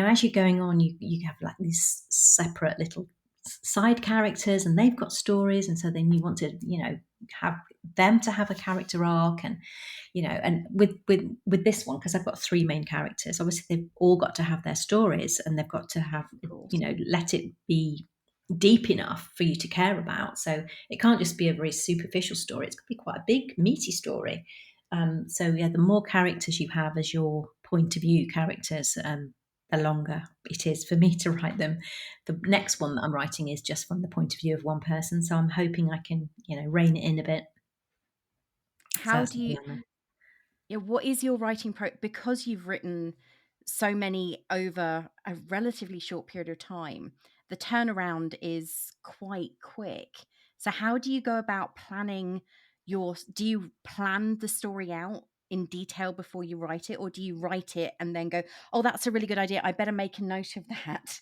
as you're going on, you have like these separate little side characters, and they've got stories, and so then you want to have them to have a character arc, and and with this one, because I've got three main characters, obviously they've all got to have their stories, and they've got to have Of course. let it be deep enough for you to care about. So it can't just be a very superficial story, it's got to be quite a big meaty story. So yeah, the more characters you have as your point of view characters, the longer it is for me to write them. The next one that I'm writing is just from the point of view of one person, so I'm hoping I can rein it in a bit. So How that's do something you Yeah, what is your writing because you've written so many over a relatively short period of time, the turnaround is quite quick. So how do you go about planning do you plan the story out in detail before you write it, or do you write it and then go, "Oh, that's a really good idea. I better make a note of that."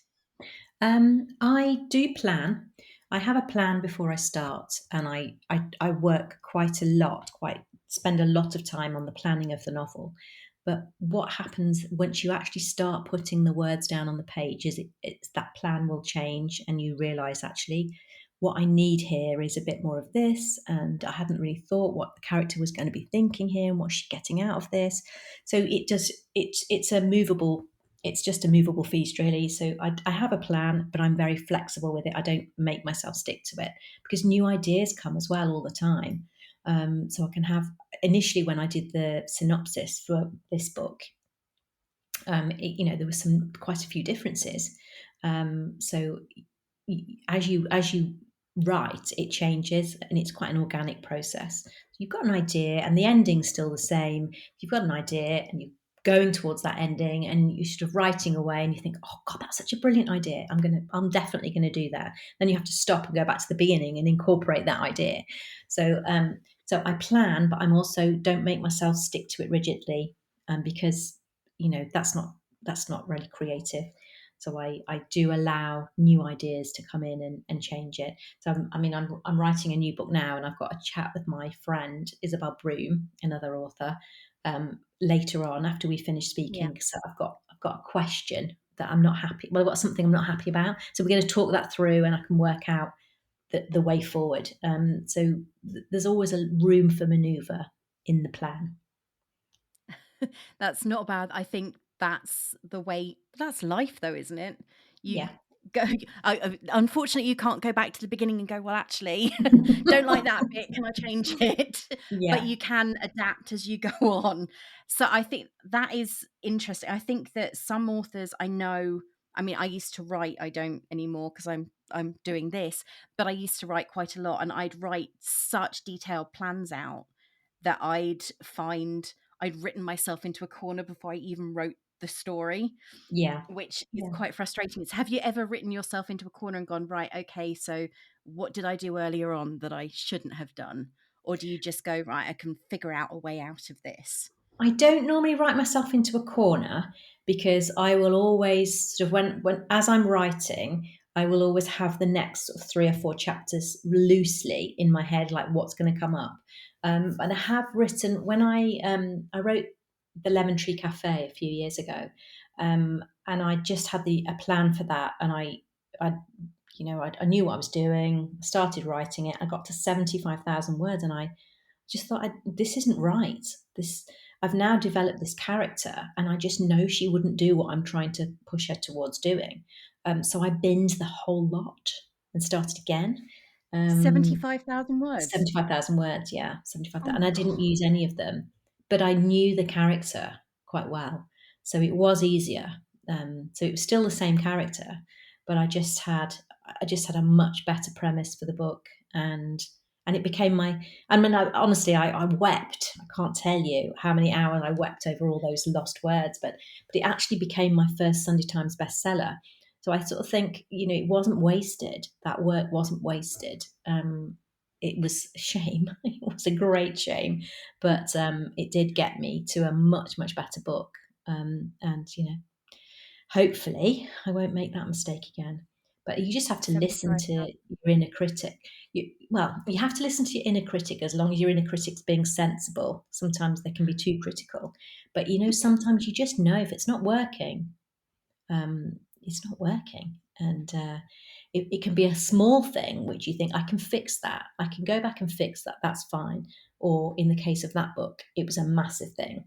I do plan. I have a plan before I start, and I work quite a lot, quite spend a lot of time on the planning of the novel. But what happens once you actually start putting the words down on the page is it's that plan will change, and you realize actually what I need here is a bit more of this, and I hadn't really thought what the character was going to be thinking here and what's she getting out of this. So it's a movable, it's just a movable feast really. So I have a plan, but I'm very flexible with it. I don't make myself stick to it because new ideas come as well all the time. So I can have, initially when I did the synopsis for this book, there was quite a few differences. So as you write, it changes, and it's quite an organic process. So you've got an idea, and the ending's still the same. You've got an idea, and you're going towards that ending, and you're sort of writing away, and you think, "Oh God, that's such a brilliant idea. I'm definitely going to do that." Then you have to stop and go back to the beginning and incorporate that idea. So I plan, but I'm also don't make myself stick to it rigidly, because that's not really creative. So I do allow new ideas to come in and change it. So I'm writing a new book now, and I've got a chat with my friend Isabel Broom, another author, later on after we finish Yeah. speaking. So I've got a question that I'm not happy. Well, I've got something I'm not happy about. So we're going to talk that through, and I can work out the way forward. There's always a room for manoeuvre in the plan. That's not bad. I think that's the way that's life though, isn't it? You Yeah, go unfortunately, you can't go back to the beginning and go, "Well, actually, don't like that bit. Can I change it?" But yeah, you can adapt as you go on. So I think that is interesting. I think that some authors I know, I mean, I used to write, I don't anymore because I'm doing this, but I used to write quite a lot, and I'd write such detailed plans out that I'd written myself into a corner before I even wrote the story, yeah, which is yeah. quite frustrating. Have you ever written yourself into a corner and gone, right, okay, so what did I do earlier on that I shouldn't have done? Or do you just go, right, I can figure out a way out of this? I don't normally write myself into a corner because I will always sort of when as I'm writing, I will always have the next sort of 3 or 4 chapters loosely in my head, like what's going to come up. And I have written when I wrote the Lemon Tree Cafe a few years ago, and I just had a plan for that, and I I knew what I was doing. Started writing it. I got to 75,000 words, and I just thought, this isn't right. This I've now developed this character, and I just know she wouldn't do what I'm trying to push her towards doing. So I binged the whole lot and started again. Um, 75,000 words. 75,000 words, yeah, Oh 75,000. And my I God. didn't use any of them, but I knew the character quite well. So it was easier. So it was still the same character, but I just had a much better premise for the book, and it became my. I mean, honestly, I wept. I can't tell you how many hours I wept over all those lost words, but it actually became my first Sunday Times bestseller. So I sort of think, it wasn't wasted. That work wasn't wasted. It was a shame. It was a great shame, but it did get me to a much, much better book. And hopefully, I won't make that mistake again. But you just have to listen to 75,000. your inner critic. You have to listen to your inner critic as long as your inner critic's being sensible. Sometimes they can be too critical, but sometimes you just know if it's not working, it's not working. And it can be a small thing which you think, I can fix that. I can go back and fix that. That's fine. Or in the case of that book, it was a massive thing.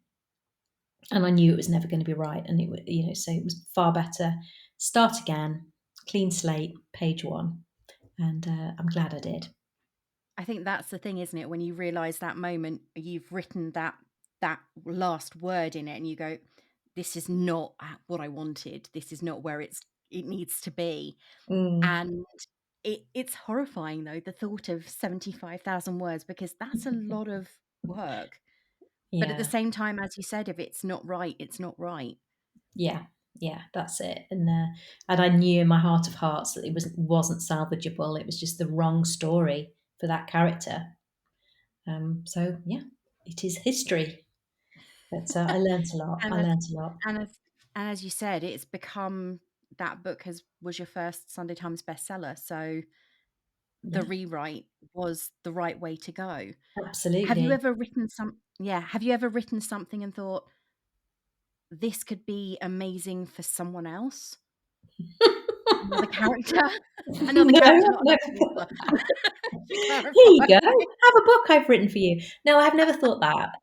And I knew it was never going to be right. And so it was far better. Start again, clean slate, page one. And I'm glad I did. I think that's the thing, isn't it? When you realize that moment, you've written that last word in it, and you go, "This is not what I wanted. This is not where it needs to be." Mm, And it's horrifying though, the thought of 75,000 words, because that's a lot of work. But at the yeah. same time, as you said, if it's not right, it's not right. Yeah, yeah, that's it. And I knew in my heart of hearts that it wasn't salvageable. It was just the wrong story for that character. So yeah, it is history. But I learnt a lot. I And as learnt a lot. and as and as you said, it's become that book has was your first Sunday Times bestseller, so the Yeah, rewrite was the right way to go. absolutely. Have you ever written something and thought, this could be amazing for someone else? Another character? Another No, character, I've not an never actual thought author. that. To Here you clarify. go. Have a book I've written for you. No, I've never thought that,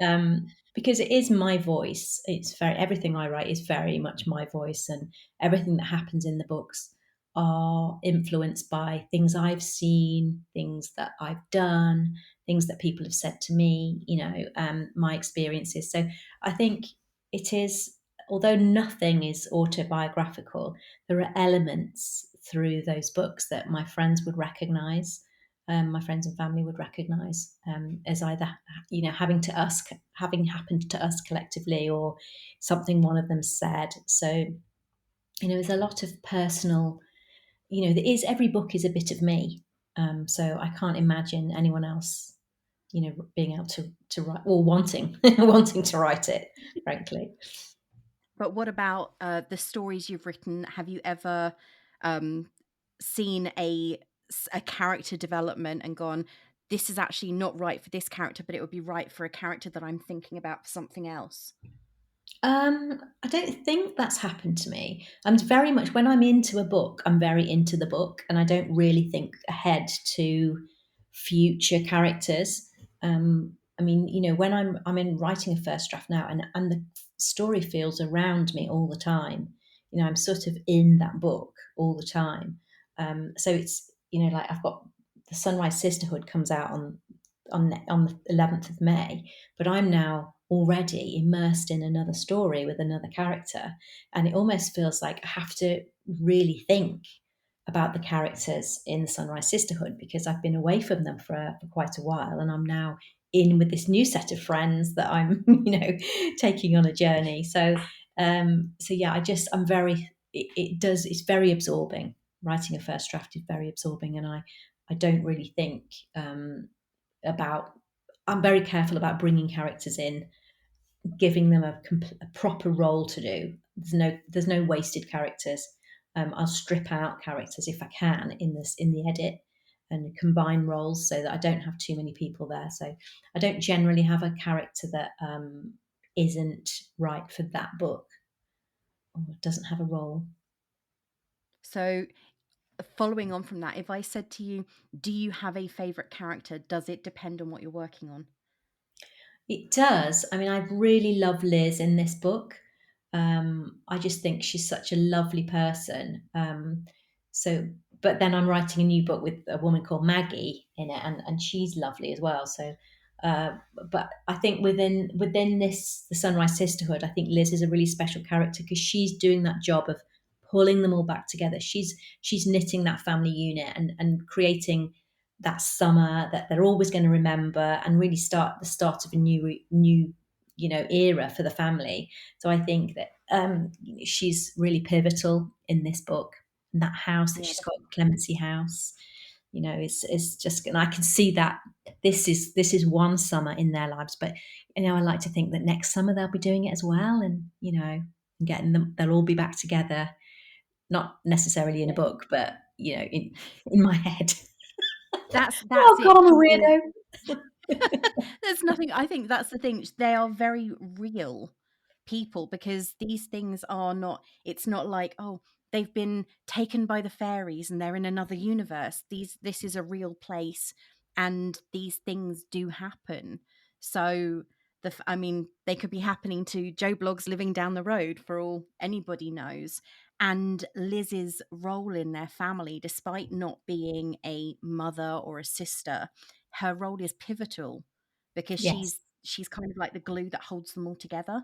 because it is my voice. It's very everything I write is very much my voice, and everything that happens in the books are influenced by things I've seen, things that I've done, things that people have said to me, my experiences. So I think it is, although nothing is autobiographical, there are elements through those books that my friends would recognize, my friends and family would recognise, as either having happened to us collectively, or something one of them said. So there's a lot of personal. There is every book is a bit of me. So I can't imagine anyone else, being able to write, or wanting wanting to write it, frankly. But what about the stories you've written? Have you ever um, seen a character development and gone, this is actually not right for this character, but it would be right for a character that I'm thinking about for something else? I don't think that's happened to me. I'm very much when I'm into a book, I'm very into the book, and I don't really think ahead to future characters. I mean, when I'm in writing a first draft now, and the story feels around me all the time. I'm sort of in that book all the time. So it's like I've got the Sunrise Sisterhood comes out on the 11th of May, but I'm now already immersed in another story with another character, and it almost feels like I have to really think about the characters in the Sunrise Sisterhood, because I've been away from them for quite a while, and I'm now in with this new set of friends that I'm taking on a journey. So yeah, I'm very it's very absorbing. Writing a first draft is very absorbing, and I don't really think about I'm very careful about bringing characters in, giving them a proper role to do. There's no wasted characters. I'll strip out characters if I can in the edit, and combine roles so that I don't have too many people there. So I don't generally have a character that isn't right for that book, or doesn't have a role. So, following on from that, if I said to you, do you have a favorite character? Does it depend on what you're working on? It does. I mean, I really love Liz in this book. I just think she's such a lovely person. So, but then I'm writing a new book with a woman called Maggie in it, and she's lovely as well. So, uh, but I think within this the Sunrise Sisterhood, I think Liz is a really special character, because she's doing that job of pulling them all back together. She's knitting that family unit, and creating that summer that they're always going to remember, and really start the start of a new era for the family. So I think that she's really pivotal in this book. And that house that Yeah, she's got, Clemency House, is just, and I can see that this is one summer in their lives, but I like to think that next summer they'll be doing it as well, and and getting them, they'll all be back together, not necessarily in a yeah. book, but in my head. That's Oh God, it. I'm a People weirdo. There's nothing, I think that's the thing. They are very real people, because these things are not, it's not like, oh, they've been taken by the fairies and they're in another universe. This is a real place, and these things do happen. So I mean, they could be happening to Joe Bloggs living down the road for all anybody knows. And Liz's role in their family, despite not being a mother or a sister, her role is pivotal, because Yes. she's kind of like the glue that holds them all together.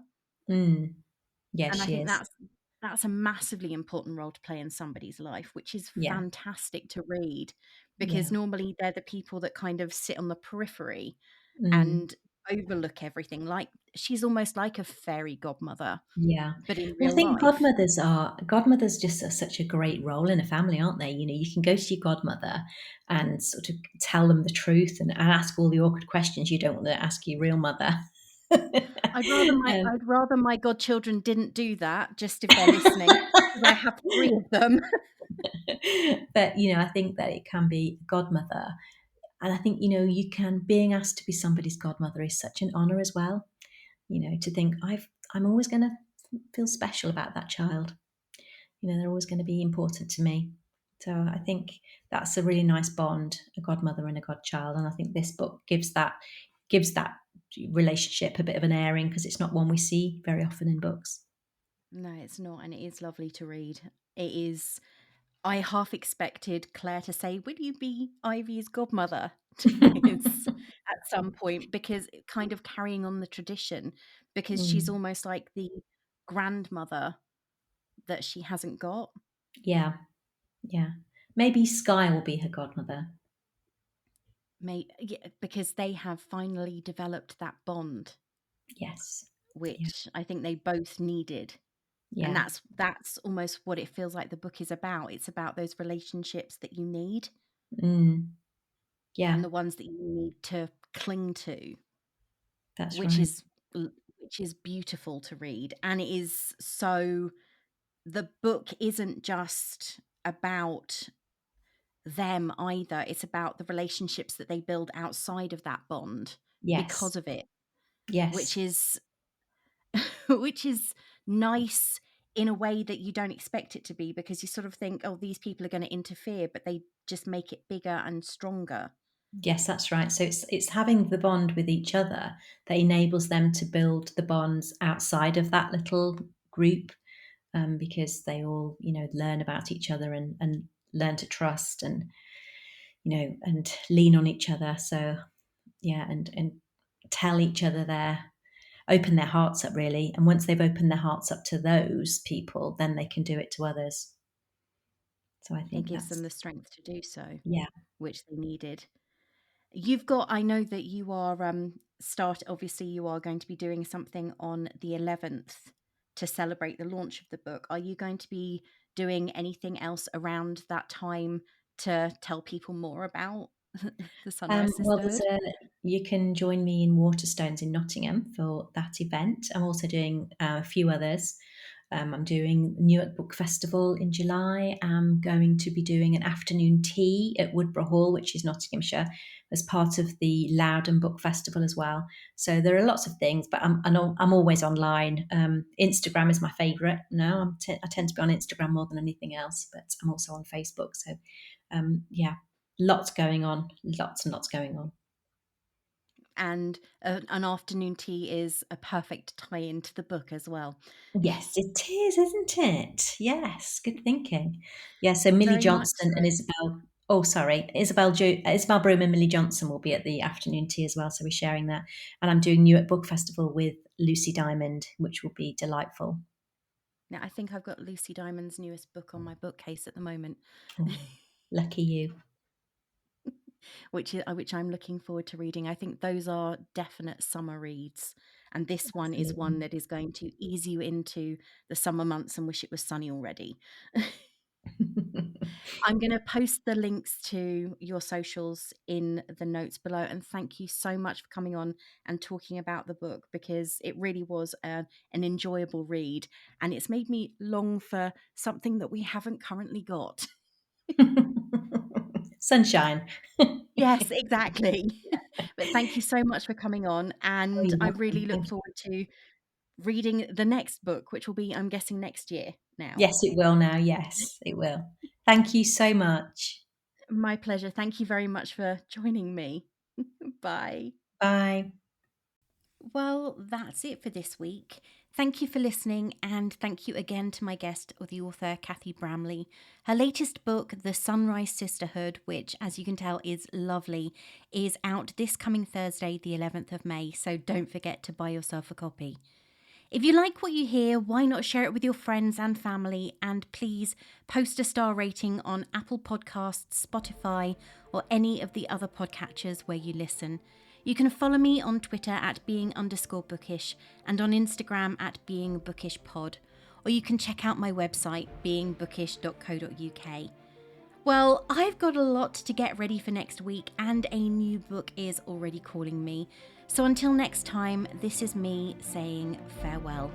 Mm. Yes, And I she think is. that's a massively important role to play in somebody's life, which is Yeah. fantastic to read, because Yeah. normally they're the people that kind of sit on the periphery Mm. and overlook everything. Like, she's almost like a fairy godmother, Yeah. but in Well, I real think life. godmothers just are such a great role in a family, aren't they? You can go to your godmother and sort of tell them the truth, and ask all the awkward questions you don't want to ask your real mother. Um, I'd rather my godchildren didn't do that, just if they're listening, because I have 3 of them. but I think that it can be godmother, and I think you can being asked to be somebody's godmother is such an honor as well. To think I'm always going to feel special about that child. They're always going to be important to me. So I think that's a really nice bond, a godmother and a godchild. And I think this book gives that relationship a bit of an airing, because it's not one we see very often in books. No, it's not, and it is lovely to read. It is. I half expected Claire to say, "Will you be Ivy's godmother?" to Liz at some point, because kind of carrying on the tradition, because she's Mm. almost like the grandmother that she hasn't got. Yeah, yeah. Maybe Skye will be her godmother. Yeah, because they have finally developed that bond, Yes. Yeah. which I think they both needed. And Yeah. that's almost what it feels like the book is about. It's about those relationships that you need, Mm. and Yeah, the ones that you need to cling to, that's which right. is which is beautiful to read. And it is so, the book isn't just about them either. It's about the relationships that they build outside of that bond Yes. because of it, which Yes. is which is nice in a way that you don't expect it to be, because you sort of think, oh, these people are going to interfere, but they just make it bigger and stronger. Yes, that's right. So it's having the bond with each other that enables them to build the bonds outside of that little group, because they all, learn about each other and learn to trust and, and lean on each other. So yeah, and tell each other open their hearts up, really. And once they've opened their hearts up to those people, then they can do it to others. So I It think gives them that's, the strength to do so, yeah. which they needed. You've got, I know that you are obviously you are going to be doing something on the 11th to celebrate the launch of the book. Are you going to be doing anything else around that time to tell people more about the Sunrise Well, Sisterhood? you can join me in Waterstones in Nottingham for that event. I'm also doing a few others. I'm doing Newark Book Festival in July. I'm going to be doing an afternoon tea at Woodborough Hall, which is Nottinghamshire, as part of the Loudon Book Festival as well. So there are lots of things, but I'm always online. Instagram is my favourite now. I tend to be on Instagram more than anything else, but I'm also on Facebook. So yeah, lots going on, lots and lots going on. And an afternoon tea is a perfect tie into the book as well. Yes, it is, isn't it? Yes, good thinking. Yeah, so Millie Very much Johnson and so. Isabel. Oh, sorry, Isabel Broom and Millie Johnson will be at the afternoon tea as well. So we're sharing that, and I'm doing Newark Book Festival with Lucy Diamond, which will be delightful. Now, I think I've got Lucy Diamond's newest book on my bookcase at the moment. Oh, lucky you. Which I'm looking forward to reading. I think those are definite summer reads, and this one is one Absolutely. that is going to ease you into the summer months and wish it was sunny already. I'm going to post the links to your socials in the notes below, and thank you so much for coming on and talking about the book, because it really was an enjoyable read, and it's made me long for something that we haven't currently got. Sunshine. Yes, exactly. But thank you so much for coming on, Oh, and you're I welcome. really look Thank you. forward to reading the next book, which will be, I'm guessing, next year now. Yes, it will now. Yes, it will. Thank you so much. My pleasure. Thank you very much for joining me. Bye. Bye. Well, that's it for this week. Thank you for listening, and thank you again to my guest, the author Cathy Bramley. Her latest book, The Sunrise Sisterhood, which, as you can tell, is lovely, is out this coming Thursday, the 11th of May, so don't forget to buy yourself a copy. If you like what you hear, why not share it with your friends and family? And please post a star rating on Apple Podcasts, Spotify, or any of the other podcatchers where you listen. You can follow me on Twitter at being_bookish and on Instagram at beingbookishpod. Or you can check out my website, beingbookish.co.uk. Well, I've got a lot to get ready for next week, and a new book is already calling me. So until next time, this is me saying farewell.